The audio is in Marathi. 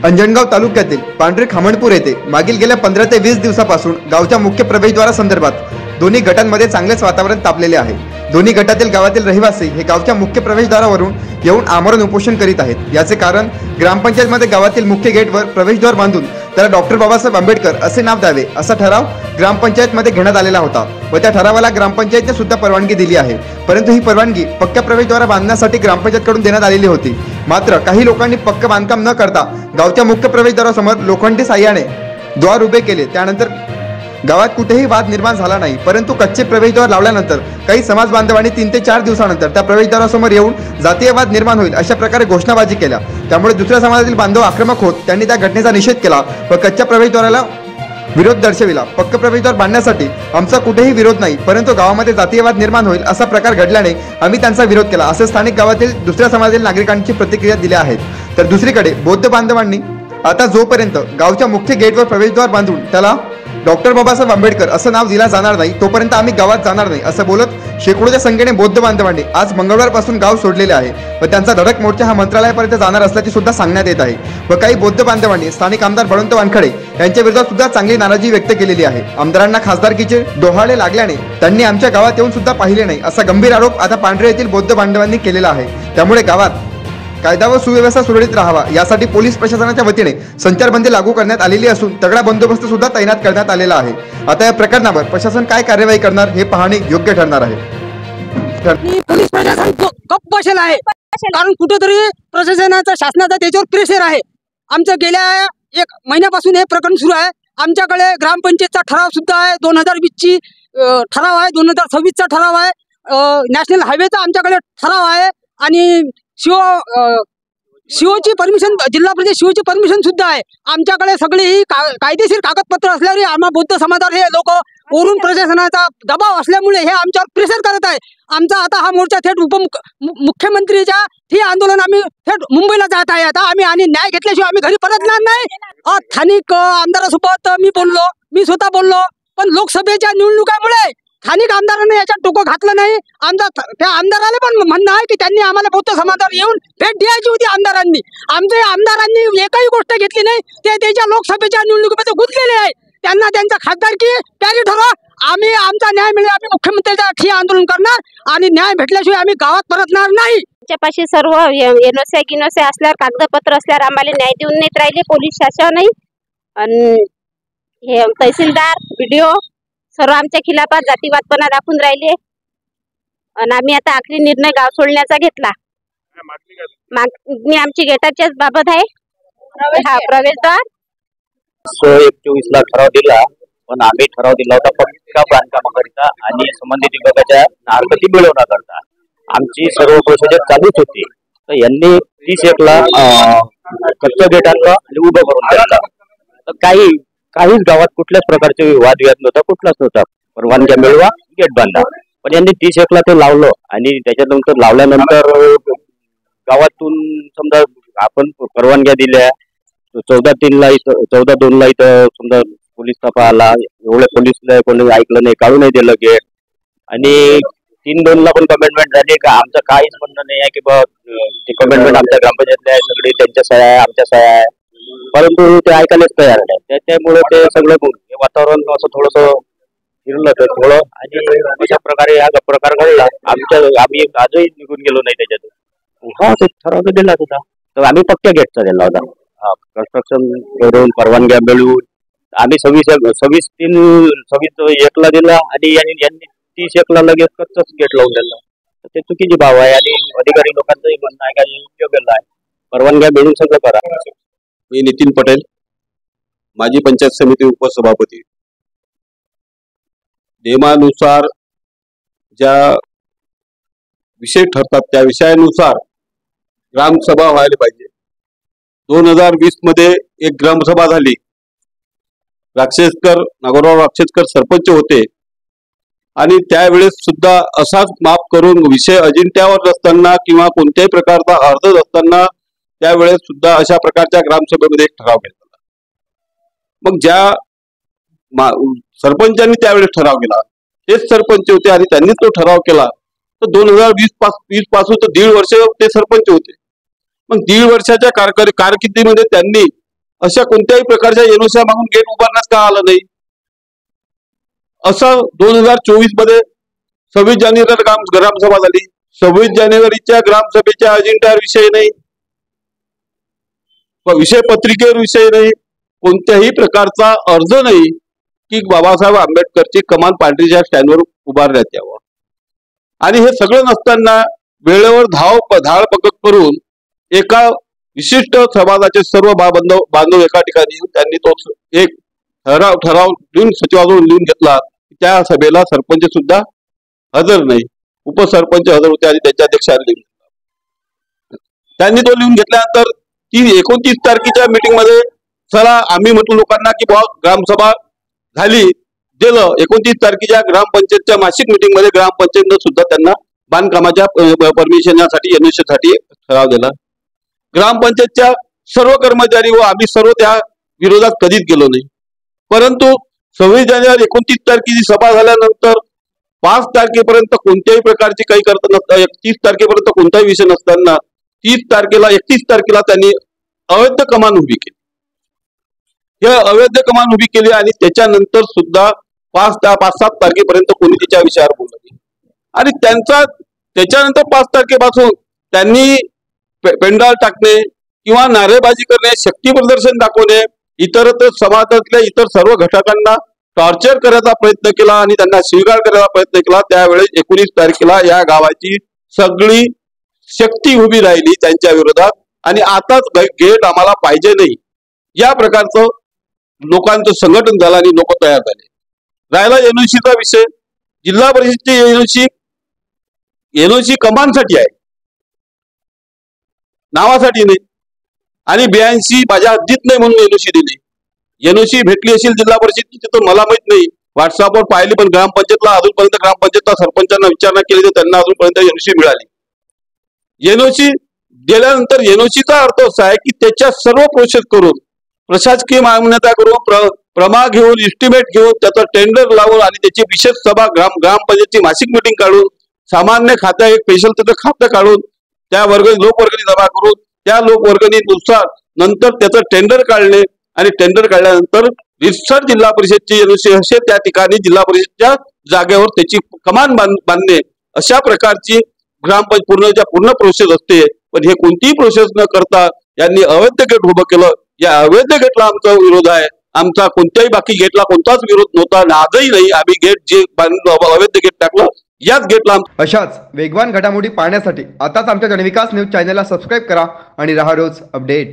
अंजनगाव तालुक्यातील पांढरी खामणपूर येथे मागील गेल्या 15 ते 20 दिवसापासून गावच्या मुख्य प्रवेशद्वारासंदर्भात दोन्ही गटांमध्ये चांगलेच वातावरण तापलेले आहे। दोन्ही गटातील गावातील रहिवासी हे गावच्या मुख्य प्रवेशद्वारावरून येऊन आमरण उपोषण करीत आहेत। याचे कारण ग्रामपंचायतमध्ये गावातील मुख्य गेटवर प्रवेशद्वार बांधून त्याला डॉक्टर बाबासाहेब आंबेडकर असे नाव द्यावे असा ठराव ग्रामपंचायतमध्ये घेण्यात आलेला होता व त्या ठरावाला ग्रामपंचायतने सुद्धा परवानगी दिली आहे। परंतु ही परवानगी पक्क्या प्रवेशद्वार बांधण्यासाठी ग्रामपंचायतकडून देण्यात आलेली होती। मात्र काही लोकांनी पक्क बांधकाम न करता गावच्या मुख्य प्रवेशद्वारासमोर लोखंडी साह्याने द्वार उभे केले। त्यानंतर गावात कुठेही वाद निर्माण झाला नाही, परंतु कच्चे प्रवेशद्वार लावल्यानंतर काही समाज बांधवांनी 3 ते 4 दिवसानंतर त्या प्रवेशद्वारासमोर येऊन जातीय वाद निर्माण होईल अशा प्रकारे घोषणाबाजी केल्या। त्यामुळे दुसऱ्या समाजातील बांधव आक्रमक होत त्यांनी त्या घटनेचा निषेध केला व कच्च्या प्रवेशद्वाराला विरोध दर्शविला। पक्क प्रवेशद्वार बांधण्यासाठी आमचा कुठेही विरोध नाही, परंतु गावामध्ये जातीय वाद निर्माण होईल असा प्रकार घडल्याने आम्ही त्यांचा विरोध केला असे स्थानिक गावातील दुसऱ्या समाजातील नागरिकांची प्रतिक्रिया दिल्या आहेत। तर दुसरीकडे बौद्ध बांधवांनी आता जोपर्यंत गावच्या मुख्य गेटवर प्रवेशद्वार बांधून त्याला डॉक्टर बाबासाहेब आंबेडकर असं नाव दिला जाणार नाही तोपर्यंत आम्ही गावात जाणार नाही असं बोलत शेकडोच्या संख्येने बौद्ध बांधवांनी आज मंगळवारपासून गाव सोडलेले आहे व त्यांचा धडक मोर्चा हा मंत्रालयापर्यंत जाणार असल्याचे सुद्धा सांगण्यात येत आहे। व काही बौद्ध बांधवांनी स्थानिक आमदार बळवंत वानखडे यांच्या विरोधात सुद्धा चांगली नाराजी व्यक्त केलेली आहे। आमदारांना खासदारकीचे डोहाळे लागल्याने त्यांनी आमच्या गावात येऊन सुद्धा पाहिले नाही असा गंभीर आरोप आता पांढरे येथील बौद्ध बांधवांनी केलेला आहे। त्यामुळे गावात कायदा व सुव्यवस्था सुरळीत राहावा यासाठी पोलीस प्रशासनाच्या वतीने संचारबंदी लागू करण्यात आलेली असून तगडा बंदोबस्त सुद्धा तैनात करण्यात आलेला आहे। आता या प्रकरणावर प्रशासन काय कार्यवाही करणार हे पाहणे योग्य ठरणार आहे। पोलीस प्रशासन गप्प बसेल आहे, कारण कुठेतरी प्रशासनाचा शासनाचा त्याच्यावर प्रेशर आहे। आमचं गेल्या 1 महिन्यापासून हे प्रकरण सुरू आहे। आमच्याकडे ग्रामपंचायतचा ठराव सुद्धा आहे, 2020 ची ठराव आहे, 2026 चा ठराव आहे, नॅशनल हायवेचा आमच्याकडे ठराव आहे आणि सीओची परमिशन, जिल्हा परिषद सीओची परमिशन सुद्धा आहे। आमच्याकडे सगळी ही कायदेशीर कागदपत्र असल्याने आम्हा बौद्ध समाजावर हे लोक वरून प्रशासनाचा दबाव असल्यामुळे हे आमच्यावर प्रेशर करत आहे। आमचा आता हा मोर्चा थेट मुख्यमंत्रीच्या ठिय्या आंदोलन आम्ही थेट मुंबईला जात आहे आता आम्ही, आणि न्याय घेतल्याशिवाय आम्ही घरी परतणार नाही। स्थानिक आमदारासोबत मी स्वतः बोललो, पण लोकसभेच्या निवडणुकामुळे स्थानिक आमदारांनी याच्यात डोकं घातलं नाही। त्या आमदाराला पण म्हणणं आहे की त्यांनी आम्हाला बौद्ध समाजावर येऊन भेट द्यायची होती आमदारांनी। आमच्या आमदारांनी एकही गोष्ट घेतली नाही, ते त्याच्या लोकसभेच्या निवडणुकीमध्ये गुंतलेले आहे। त्यांना त्यांचा खासदारकी प्यारी ठरवा, आम्ही आमचा न्याय मिळेल आम्ही मुख्यमंत्र्यांच्या ठिय्या आंदोलन करणार आणि न्याय भेटल्याशिवाय आम्ही गावात परतणार नाही। आमच्यापाशी सर्व एनओसी गिनोसी असल्यावर कागदपत्र असल्यावर आम्हाला न्याय देऊन नाही राहिले पोलीस शासनही, हे तहसीलदार BDO सर्व आमच्या खिलाफात जातीवादपणा दाखवून राहिले आणि आम्ही आता आखरी निर्णय गाव सोडण्याचा घेतला। मागणी आमची गेटाच्याच बाबत आहे, हा प्रवेशद्वार 124 ला ठराव दिला, पण आम्ही ठराव दिला होता पक्का बांधकामाकरिता आणि संबंधित विभागाच्या नारकती मिळवण्याकरता। आमची सर्व प्रोसिजर चालूच होती, तर यांनी 30 ला कच्च्या गेटांना आणि उभं करून ठेवला। तर काहीच गावात कुठल्याच प्रकारचे वादविवाद नव्हता, कुठलाच नव्हता। परवानग्या मिळवा, गेट बांधा, पण यांनी 30 ला ते लावलं आणि त्याच्यानंतर लावल्यानंतर गावातून समजा आपण परवानग्या दिल्या 14/3 ला 14/2 ला इथं समजा पोलीस तपा आला, एवढे पोलीस कोणी ऐकलं नाही, काढू नाही दिलं गेट, आणि 3/2 ला पण कमेंटमेंट झाली का आमचं काहीच म्हणणं नाही आहे की बा ते कमेंटमेंट आमच्या ग्रामपंचायतल्या आहे, सगळी त्यांच्या सह्या आहे, आमच्या सह्या आहे, परंतु ते ऐकायलाच तयार नाही। त्यामुळे ते सगळं हे वातावरण असं थोडस फिरलं तर थोडं, आणि अशा प्रकारे हा प्रकार घडला। आम्ही आजही निघून गेलो नाही त्याच्यातून। हा ते ठराव दिला होता, तर आम्ही पक्क्या गेटचा दिला होता। कन्स्ट्रक्शन करून परवानग्या मिळवून आम्ही 26/3 ला दिला आणि यांनी 30 ला लगेच कच्चाच गेट लावून दिला। ते चुकीची बाब आहे आणि अधिकारी लोकांचंही म्हणणं आहे का योग्य आहे, परवानग्या मिळून सगळं करा। मी नितीन पटेल, माजी पंचायत समिती उपसभापती। नियमानुसार ज्या विषय ठरतात त्या विषयानुसार ग्रामसभा व्हायला पाहिजे। 2020 मध्ये एक ग्रामसभा झाली, नागोराव राक्षसकर सरपंच होते आणि त्यावेळेस सुद्धा असाच माफ करून विषय अजिंठ्यावर असताना किंवा कोणत्याही प्रकारचा अर्ज असताना त्यावेळेस सुद्धा अशा प्रकारच्या ग्रामसभेमध्ये एक ठराव घेतला। मग ज्या सरपंचांनी त्यावेळेस ठराव केला तेच सरपंच होते आणि त्यांनी तो ठराव केला, तर 2020 पासून तर 1.5 वर्ष ते सरपंच होते। मग 1.5 वर्षाच्या कारकिर्दीमध्ये त्यांनी अशा कोणत्याही प्रकारच्या एनओसी मागून गेट उभारण्यास का आलं नाही? असं 2024 मध्ये 26 जानेवारीला ग्रामसभा झाली. 26 जानेवारीच्या ग्रामसभेच्या अजेंड्यावर विषय नाही, विषय पत्रिकेवर विषय नाही, कोणत्याही प्रकारचा अर्ज नाही की बाबासाहेब आंबेडकरची कमान पांढरीच्या स्टँडवर उभारण्यात यावं. आणि हे सगळं नसताना वेळेवर धाडपकड करून एका विशिष्ट समाजाचे सर्व बांधव एका ठिकाणी त्यांनी तो एक ठराव लिहून सचिवाजवळ लिहून घेतला. त्या सभेला सरपंच सुद्धा हजर नाही, उपसरपंच हजर होते आणि त्यांच्या अध्यक्षांनी त्यांनी तो लिहून घेतल्यानंतर 29 तारखेच्या मीटिंग मध्ये चला आम्ही म्हटलं लोकांना की ग्रामसभा झाली गेलं. 29 तारखेच्या ग्रामपंचायतच्या मासिक मीटिंग मध्ये ग्रामपंचायतनं सुद्धा त्यांना बांधकामाच्या परमिशनसाठी एनओसी साठी ठराव दिला. ग्रामपंचायतच्या सर्व कर्मचारी व आम्ही सर्व त्या विरोधात कधीच गेलो नाही. परंतु 26 जानेवारी 29 तारखेची सभा झाल्यानंतर 5 तारखेपर्यंत कोणत्याही प्रकारची काही करता नसता, 31 तारखेपर्यंत कोणताही विषय नसताना 31 तारखेला त्यांनी अवैध कमान उभी केली. हे अवैध कमान उभी केली आणि त्याच्यानंतर सुद्धा 5-7 तारखेपर्यंत कोणी तिच्या विषयावर बोललं नाही. आणि त्याच्यानंतर 5 तारखेपासून त्यांनी पेंडाल टाकणे किंवा नारेबाजी करणे, शक्ती प्रदर्शन दाखवणे, इतरत्र समाजातल्या इतर सर्व घटकांना टॉर्चर करायचा प्रयत्न केला आणि त्यांना शिवीगाळ करायचा प्रयत्न केला. त्यावेळेस 19 तारखेला या गावाची सगळी शक्ती उभी राहिली त्यांच्या विरोधात आणि आताच गेट आम्हाला पाहिजे नाही या प्रकारचं लोकांचं संघटन झालं आणि लोक तयार झाले. राहिला एनओसीचा विषय. जिल्हा परिषदची एनओसी कमानसाठी आहे, नावासाठी नाही. आणि 82 माझ्या हद्दीत नाही म्हणून एनओसी दिली. एनओसी भेटली असेल जिल्हा परिषदची तर मला माहित नाही, व्हॉट्सअपवर पाहिली, पण ग्रामपंचायतला अजूनपर्यंत ग्रामपंचायतला सरपंचांना विचारणा केली तर त्यांना अजूनपर्यंत एनओसी मिळाली. एनओसी गेल्यानंतर एनओसीचा अर्थ असा आहे की त्याच्या सर्व प्रोसेस करून प्रशासकीय मान्यता करून प्रमा घेऊन इस्टिमेट घेऊन त्याचा टेंडर लावून आणि त्याची विशेष सभा ग्रामपंचायतची मासिक मीटिंग काढून सामान्य खात्या एक स्पेशल त्याचं खातं काढून त्या लोकवर्गणी जमा करून त्या लोकवर्गणीनुसार नंतर त्याचं टेंडर काढणे आणि टेंडर काढल्यानंतर रिसर्च जिल्हा परिषदची एनओसी असे त्या ठिकाणी जिल्हा परिषदच्या जागेवर त्याची कमान बांधणे अशा प्रकारची पूर्ण प्रोसेस असते. पण हे कोणतीही प्रोसेस न करता यांनी अवैध गेट उभं केलं. या अवैध गेटला आमचा विरोध आहे. आमचा कोणत्याही बाकी गेटला कोणताच विरोध नव्हता, आजही नाही. आम्ही गेट जे अवैध गेट टाकलं याच गेटला. अशाच वेगवान घडामोडी पाहण्यासाठी आताच आमच्या जनविकास न्यूज चॅनलला सबस्क्राईब करा आणि रहा रोज अपडेट.